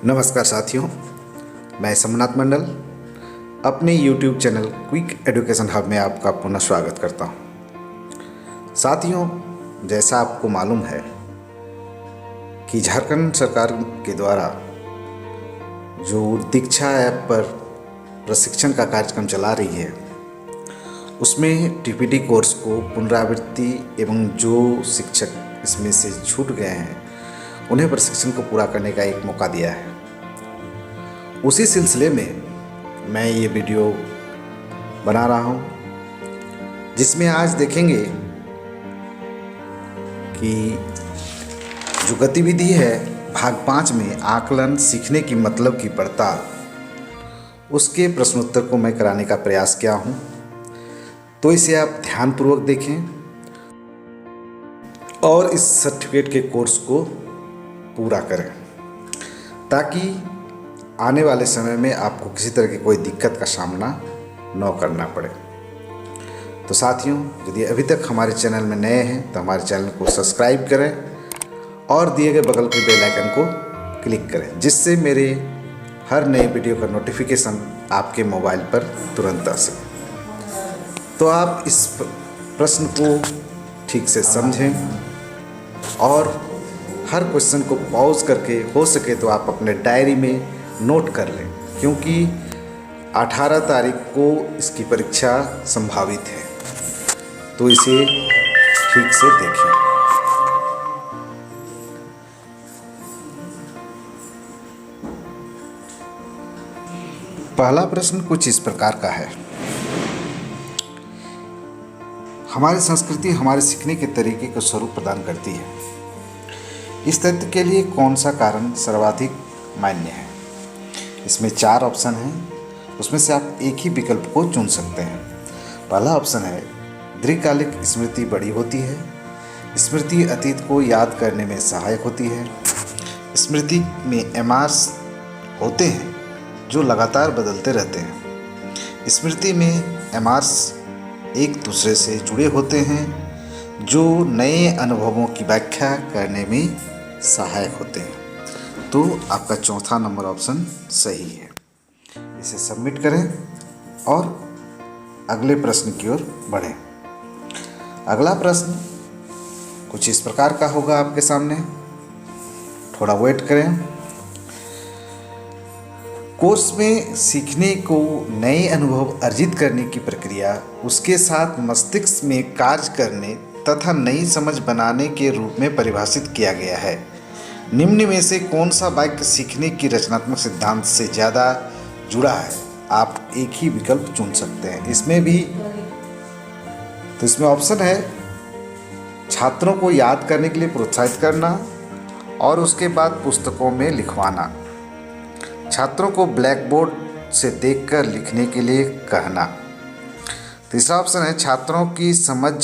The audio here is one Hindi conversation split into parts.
नमस्कार साथियों, मैं सोमनाथ मंडल अपने YouTube channel quick education hub में आपका पुनः स्वागत करता हूं। साथियों, जैसा आपको मालूम है कि झारखंड सरकार के द्वारा जो दीक्षा ऐप पर प्रशिक्षण का कार्यक्रम चला रही है, उसमें टीपीटी कोर्स को पुनरावृत्ति एवं जो शिक्षक इसमें से छूट गए हैं उन्हें प्रशिक्षण को पूरा करने का एक मौका दिया है। उसी सिलसिले में मैं ये वीडियो बना रहा हूँ, जिसमें आज देखेंगे कि जो गतिविधि है भाग 5 में आकलन सीखने की मतलब की पड़ताल, उसके प्रश्नोत्तर को मैं कराने का प्रयास किया हूँ। तो इसे आप ध्यानपूर्वक देखें और इस सर्टिफिकेट के कोर्स को पूरा करें, ताकि आने वाले समय में आपको किसी तरह की कोई दिक्कत का सामना न करना पड़े। तो साथियों, यदि अभी तक हमारे चैनल में नए हैं तो हमारे चैनल को सब्सक्राइब करें और दिए गए बगल के बेल आइकन को क्लिक करें, जिससे मेरे हर नए वीडियो का नोटिफिकेशन आपके मोबाइल पर तुरंत आ सके। तो आप इस प्रश्न को ठीक से समझें और हर क्वेश्चन को पॉज करके हो सके तो आप अपने डायरी में नोट कर लें, क्योंकि 18 तारीख को इसकी परीक्षा संभावित है। तो इसे ठीक से देखें। पहला प्रश्न कुछ इस प्रकार का है। हमारी संस्कृति हमारे सीखने के तरीके को स्वरूप प्रदान करती है। इस तथ्य के लिए कौन सा कारण सर्वाधिक मान्य है? इसमें 4 ऑप्शन हैं, उसमें से आप एक ही विकल्प को चुन सकते हैं। पहला ऑप्शन है दीर्घकालिक स्मृति बड़ी होती है। स्मृति अतीत को याद करने में सहायक होती है। स्मृति में एमआरस होते हैं जो लगातार बदलते रहते हैं। स्मृति में एमआरस एक दूसरे से जुड़े होते हैं जो नए अनुभवों की व्याख्या करने में सहायक होते हैं। तो आपका चौथा नंबर ऑप्शन सही है। इसे सबमिट करें और अगले प्रश्न की ओर बढ़ें। अगला प्रश्न कुछ इस प्रकार का होगा आपके सामने, थोड़ा वेट करें। कोर्स में सीखने को नए अनुभव अर्जित करने की प्रक्रिया, उसके साथ मस्तिष्क में कार्य करने तथा नई समझ बनाने के रूप में परिभाषित किया गया है। निम्न में से कौन सा वाक्य सीखने की रचनात्मक सिद्धांत से ज़्यादा जुड़ा है? आप एक ही विकल्प चुन सकते हैं। इसमें ऑप्शन है छात्रों को याद करने के लिए प्रोत्साहित करना और उसके बाद पुस्तकों में लिखवाना, छात्रों को ब्लैक बोर्ड से देखकर लिखने के लिए कहना। तीसरा ऑप्शन है छात्रों की समझ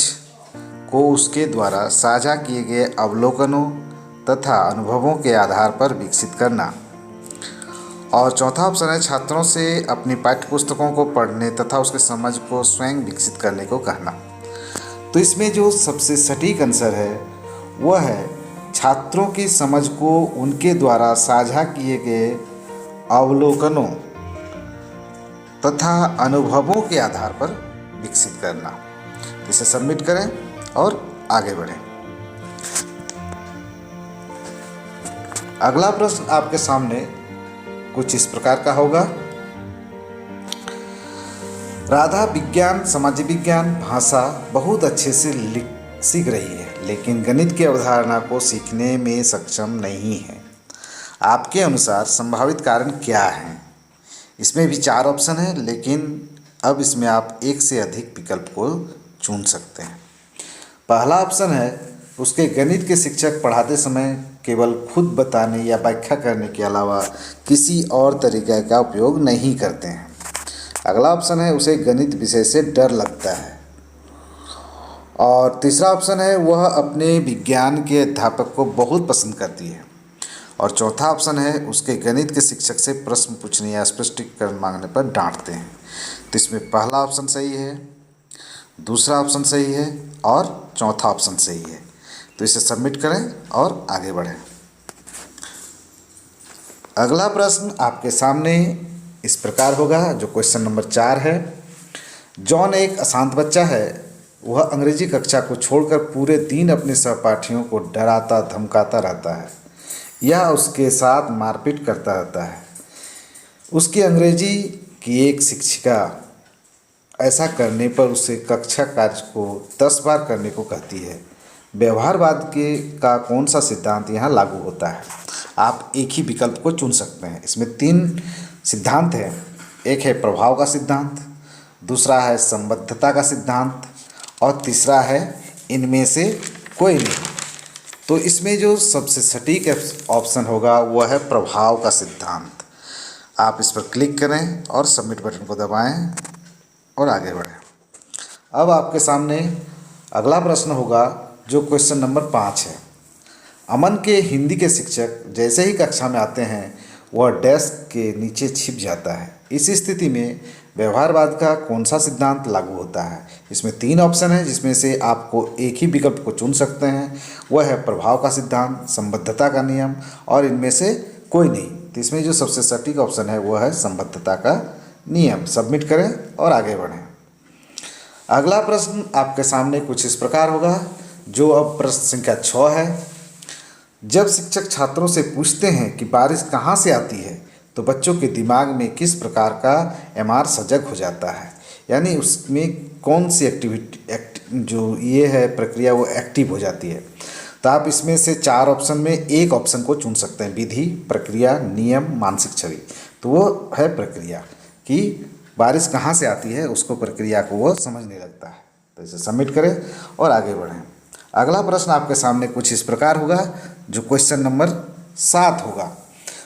को उसके द्वारा साझा किए गए अवलोकनों तथा अनुभवों के आधार पर विकसित करना। और चौथा ऑप्शन है छात्रों से अपनी पाठ्यपुस्तकों को पढ़ने तथा उसके समझ को स्वयं विकसित करने को कहना। तो इसमें जो सबसे सटीक आंसर है वह है छात्रों की समझ को उनके द्वारा साझा किए गए अवलोकनों तथा अनुभवों के आधार पर विकसित करना। इसे सबमिट करें और आगे बढ़ें। अगला प्रश्न आपके सामने कुछ इस प्रकार का होगा। राधा विज्ञान, समाज विज्ञान, भाषा बहुत अच्छे से सीख रही है, लेकिन गणित की अवधारणा को सीखने में सक्षम नहीं है। आपके अनुसार संभावित कारण क्या है? इसमें भी 4 ऑप्शन है, लेकिन अब इसमें आप एक से अधिक विकल्प को चुन सकते हैं। पहला ऑप्शन है उसके गणित के शिक्षक पढ़ाते समय केवल खुद बताने या व्याख्या करने के अलावा किसी और तरीके का उपयोग नहीं करते हैं। अगला ऑप्शन है उसे गणित विषय से डर लगता है। और तीसरा ऑप्शन है वह अपने विज्ञान के अध्यापक को बहुत पसंद करती है। और चौथा ऑप्शन है उसके गणित के शिक्षक से प्रश्न पूछने या स्पष्टीकरण मांगने पर डांटते हैं। तो इसमें पहला ऑप्शन सही है, दूसरा ऑप्शन सही है और चौथा ऑप्शन सही है। तो इसे सबमिट करें और आगे बढ़ें। अगला प्रश्न आपके सामने इस प्रकार होगा, जो क्वेश्चन नंबर 4 है। जॉन एक अशांत बच्चा है। वह अंग्रेजी कक्षा को छोड़कर पूरे दिन अपने सहपाठियों को डराता धमकाता रहता है या उसके साथ मारपीट करता रहता है। उसकी अंग्रेजी की एक शिक्षिका ऐसा करने पर उसे कक्षा कार्य को 10 बार करने को कहती है। व्यवहारवाद के का कौन सा सिद्धांत यहाँ लागू होता है? आप एक ही विकल्प को चुन सकते हैं। इसमें 3 सिद्धांत हैं। एक है प्रभाव का सिद्धांत, दूसरा है संबद्धता का सिद्धांत और तीसरा है इनमें से कोई नहीं। तो इसमें जो सबसे सटीक ऑप्शन होगा वह है प्रभाव का सिद्धांत। आप इस पर क्लिक करें और सबमिट बटन को दबाएं और आगे बढ़ें। अब आपके सामने अगला प्रश्न होगा, जो क्वेश्चन नंबर 5 है। अमन के हिंदी के शिक्षक जैसे ही कक्षा में आते हैं वह डेस्क के नीचे छिप जाता है। इस स्थिति में व्यवहारवाद का कौन सा सिद्धांत लागू होता है? इसमें 3 ऑप्शन हैं, जिसमें से आपको एक ही विकल्प को चुन सकते हैं। वह है प्रभाव का सिद्धांत, संबद्धता का नियम और इनमें से कोई नहीं। तो इसमें जो सबसे सटीक ऑप्शन है वह है संबद्धता का नियम। सबमिट करें और आगे बढ़ें। अगला प्रश्न आपके सामने कुछ इस प्रकार होगा, जो अब प्रश्न संख्या 6 है। जब शिक्षक छात्रों से पूछते हैं कि बारिश कहाँ से आती है, तो बच्चों के दिमाग में किस प्रकार का एमआर सजग हो जाता है? यानी उसमें कौन सी एक्टिविटी जो ये है प्रक्रिया वो एक्टिव हो जाती है। तो आप इसमें से 4 ऑप्शन में एक ऑप्शन को चुन सकते हैं। विधि, प्रक्रिया, नियम, मानसिक छवि। तो वो है प्रक्रिया, कि बारिश कहाँ से आती है उसको, प्रक्रिया को वो समझने लगता है। तो इसे सबमिट करें और आगे बढ़ें। अगला प्रश्न आपके सामने कुछ इस प्रकार होगा, जो क्वेश्चन नंबर 7 होगा।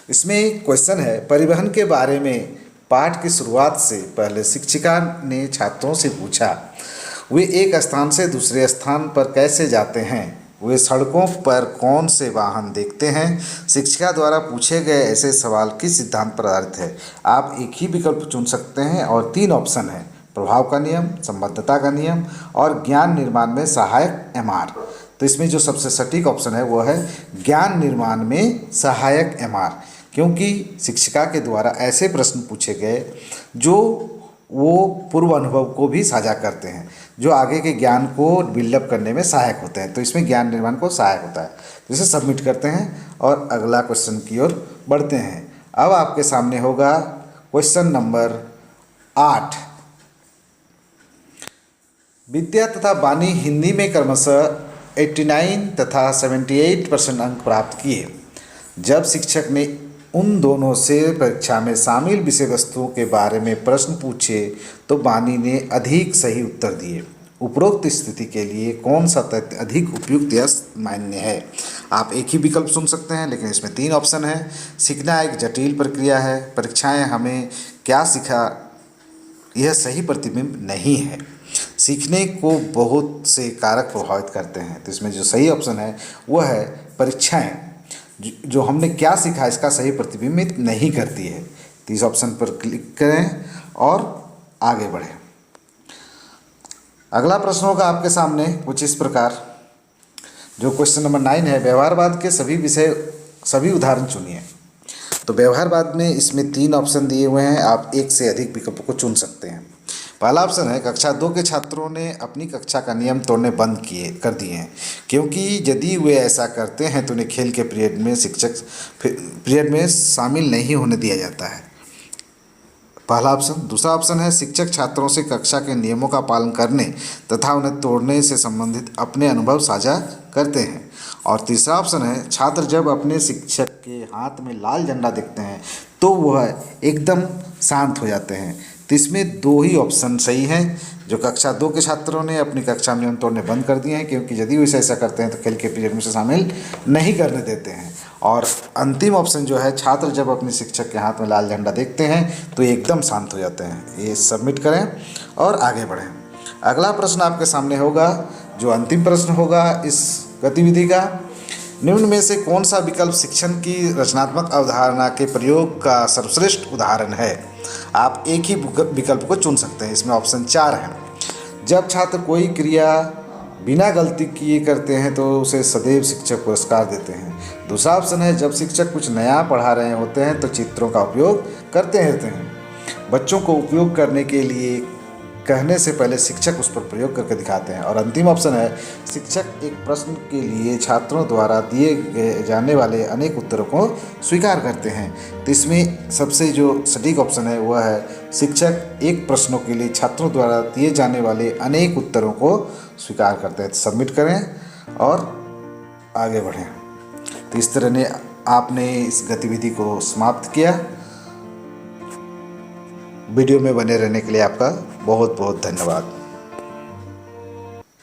इसमें क्वेश्चन है, परिवहन के बारे में पाठ की शुरुआत से पहले शिक्षिका ने छात्रों से पूछा, वे एक स्थान से दूसरे स्थान पर कैसे जाते हैं? वे सड़कों पर कौन से वाहन देखते हैं? शिक्षिका द्वारा पूछे गए ऐसे सवाल किस सिद्धांत पर आधारित है? आप एक ही विकल्प चुन सकते हैं और 3 ऑप्शन है, प्रभाव का नियम, संबद्धता का नियम और ज्ञान निर्माण में सहायक एमआर। तो इसमें जो सबसे सटीक ऑप्शन है वो है ज्ञान निर्माण में सहायक एमआर, क्योंकि शिक्षिका के द्वारा ऐसे प्रश्न पूछे गए जो वो पूर्व अनुभव को भी साझा करते हैं, जो आगे के ज्ञान को बिल्डअप करने में सहायक होते हैं। तो इसमें ज्ञान निर्माण को सहायक होता है। तो इसे सबमिट करते हैं और अगला क्वेश्चन की ओर बढ़ते हैं। अब आपके सामने होगा क्वेश्चन नंबर 8। विद्या तथा वाणी हिंदी में क्रमशः 89 तथा 78% अंक प्राप्त किए। जब शिक्षक ने उन दोनों से परीक्षा में शामिल विषय वस्तुओं के बारे में प्रश्न पूछे तो वाणी ने अधिक सही उत्तर दिए। उपरोक्त स्थिति के लिए कौन सा तथ्य अधिक उपयुक्त या मान्य है? आप एक ही विकल्प चुन सकते हैं, लेकिन इसमें 3 ऑप्शन है। सीखना एक जटिल प्रक्रिया है, परीक्षाएं हमें क्या सिखा यह सही प्रतिबिंब नहीं है, सीखने को बहुत से कारक प्रभावित करते हैं। तो इसमें जो सही ऑप्शन है वह है परीक्षाएं जो हमने क्या सीखा इसका सही प्रतिबिंबित नहीं करती है। तो इस ऑप्शन पर क्लिक करें और आगे बढ़ें। अगला प्रश्न होगा आपके सामने कुछ इस प्रकार, जो क्वेश्चन नंबर 9 है। व्यवहारवाद के सभी उदाहरण चुनिए। तो व्यवहारवाद में इसमें 3 ऑप्शन दिए हुए हैं, आप एक से अधिक विकल्प को चुन सकते हैं। पहला ऑप्शन है, कक्षा 2 के छात्रों ने अपनी कक्षा का नियम तोड़ने बंद कर दिए हैं, क्योंकि यदि वे ऐसा करते हैं तो उन्हें खेल के पीरियड में शामिल नहीं होने दिया जाता है। पहला ऑप्शन। दूसरा ऑप्शन है, शिक्षक छात्रों से कक्षा के नियमों का पालन करने तथा उन्हें तोड़ने से संबंधित अपने अनुभव साझा करते हैं। और तीसरा ऑप्शन है, छात्र जब अपने शिक्षक के हाथ में लाल झंडा देखते हैं तो वह एकदम शांत हो जाते हैं। तो इसमें 2 ही ऑप्शन सही हैं, जो कक्षा 2 के छात्रों ने अपनी कक्षा में नियम तोड़ने बंद कर दिए हैं, क्योंकि यदि वे ऐसा करते हैं तो खेल के पीरियड में से शामिल नहीं करने देते हैं। और अंतिम ऑप्शन जो है, छात्र जब अपने शिक्षक के हाथ में लाल झंडा देखते हैं तो एकदम शांत हो जाते हैं। ये सबमिट करें और आगे बढ़ें। अगला प्रश्न आपके सामने होगा, जो अंतिम प्रश्न होगा इस गतिविधि का। निम्न में से कौन सा विकल्प शिक्षण की रचनात्मक अवधारणा के प्रयोग का सर्वश्रेष्ठ उदाहरण है? आप एक ही विकल्प को चुन सकते हैं। इसमें ऑप्शन 4 हैं। जब छात्र कोई क्रिया बिना गलती किए करते हैं तो उसे सदैव शिक्षक पुरस्कार देते हैं। दूसरा ऑप्शन है जब शिक्षक कुछ नया पढ़ा रहे होते हैं तो चित्रों का उपयोग करते रहते हैं। बच्चों को उपयोग करने के लिए कहने से पहले शिक्षक उस पर प्रयोग करके दिखाते हैं। और अंतिम ऑप्शन है शिक्षक एक प्रश्न के लिए छात्रों द्वारा दिए जाने वाले अनेक उत्तरों को स्वीकार करते हैं। तो इसमें सबसे जो सटीक ऑप्शन है वह है शिक्षक एक प्रश्नों के लिए छात्रों द्वारा दिए जाने वाले अनेक उत्तरों को स्वीकार करते हैं। तो सबमिट करें और आगे बढ़ें। तो इस तरह ने आपने इस गतिविधि को समाप्त किया। वीडियो में बने रहने के लिए आपका बहुत बहुत धन्यवाद।